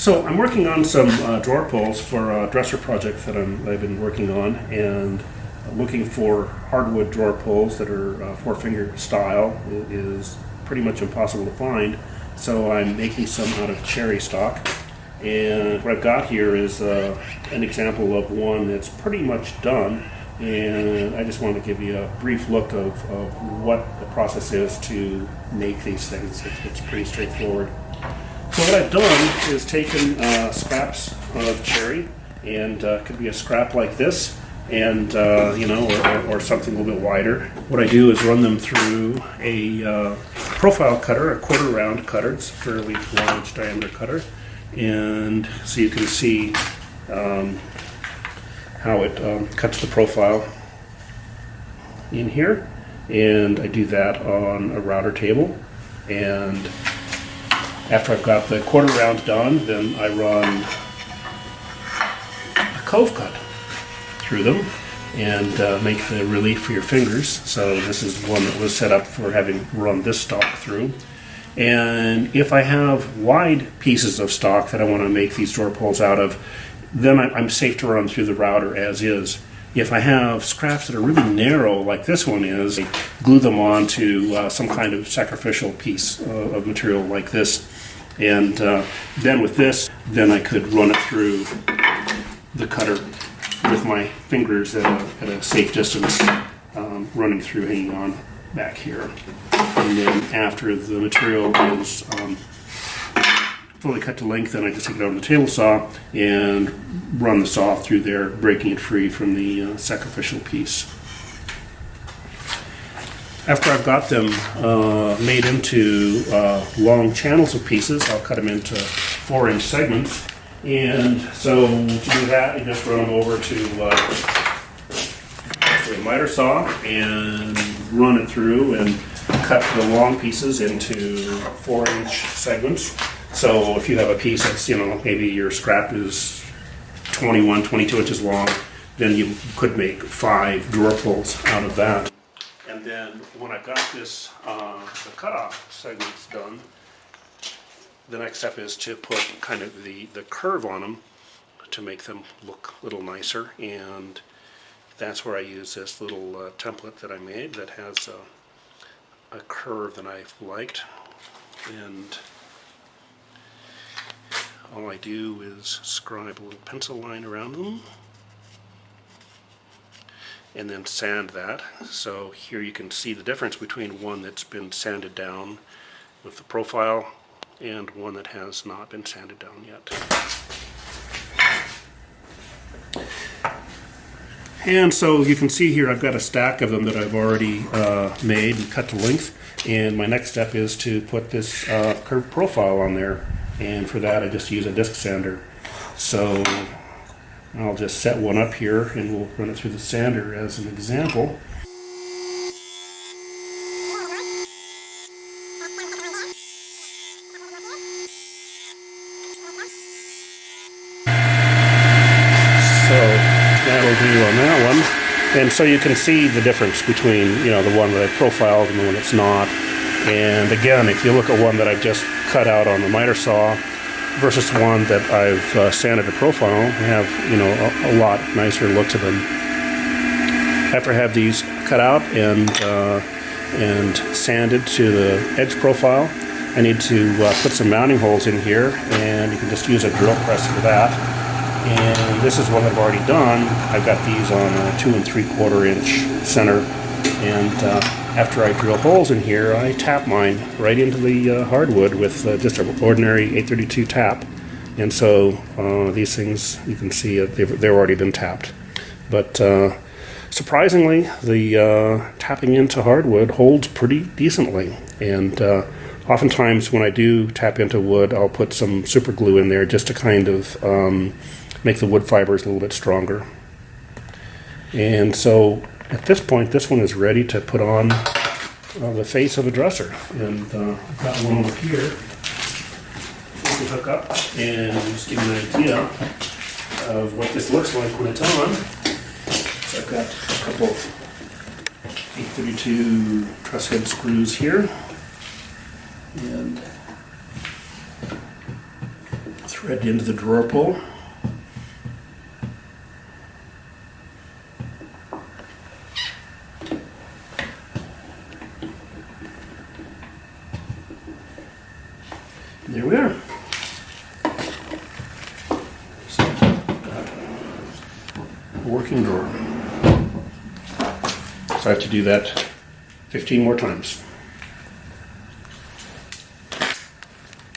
So I'm working on some drawer pulls for a dresser project that I've been working on, and looking for hardwood drawer pulls that are four-finger style is pretty much impossible to find. So I'm making some out of cherry stock, and what I've got here is an example of one that's pretty much done, and I just want to give you a brief look of what the process is to make these things. It's pretty straightforward. So what I've done is taken scraps of cherry, and it could be a scrap like this, and or something a little bit wider. What I do is run them through a profile cutter, a quarter round cutter. It's a fairly large diameter cutter, and so you can see how it cuts the profile in here. And I do that on a router table, and after I've got the quarter round done, then I run a cove cut through them and make the relief for your fingers. So this is one that was set up for having run this stock through. And if I have wide pieces of stock that I want to make these drawer pulls out of, then I'm safe to run through the router as is. If I have scraps that are really narrow, like this one is, I glue them onto some kind of sacrificial piece of material like this. And then with this, then I could run it through the cutter with my fingers at a safe distance, running through, hanging on back here. And then after the material is fully cut to length, then I just take it out on the table saw and run the saw through there, breaking it free from the sacrificial piece. After I've got them made into long channels of pieces, I'll cut them into 4-inch segments. And so to do that, you just run them over to a miter saw and run it through and cut the long pieces into 4-inch segments. So if you have a piece that's, maybe your scrap is 21, 22 inches long, then you could make 5 drawer pulls out of that. And then when I've got this, the cutoff segments done, the next step is to put kind of the curve on them to make them look a little nicer. And that's where I use this little template that I made that has a curve that I've liked. And all I do is scribe a little pencil line around them and then sand that. So here you can see the difference between one that's been sanded down with the profile and one that has not been sanded down yet. And so you can see here I've got a stack of them that I've already made and cut to length, and my next step is to put this curved profile on there, and for that I just use a disc sander. So I'll just set one up here and we'll run it through the sander as an example. So that'll do on that one. And so you can see the difference between, the one that I profiled and the one that's not. And again, if you look at one that I've just cut out on the miter saw versus one that I've sanded the profile, I have, a lot nicer look to them. After I have these cut out and sanded to the edge profile, I need to put some mounting holes in here, and you can just use a drill press for that. And this is one I've already done. I've got these on a 2 3/4 inch center, and after I drill holes in here, I tap mine right into the hardwood with just an ordinary 832 tap. And so these things, you can see they've already been tapped. But surprisingly, the tapping into hardwood holds pretty decently. And oftentimes when I do tap into wood, I'll put some super glue in there just to kind of make the wood fibers a little bit stronger. And so at this point, this one is ready to put on the face of a dresser. And I've got one over here. You can hook up and just give you an idea of what this looks like when it's on. So I've got a couple 832 truss head screws here. And thread into the drawer pull. There we are. So, a working drawer. So I have to do that 15 more times.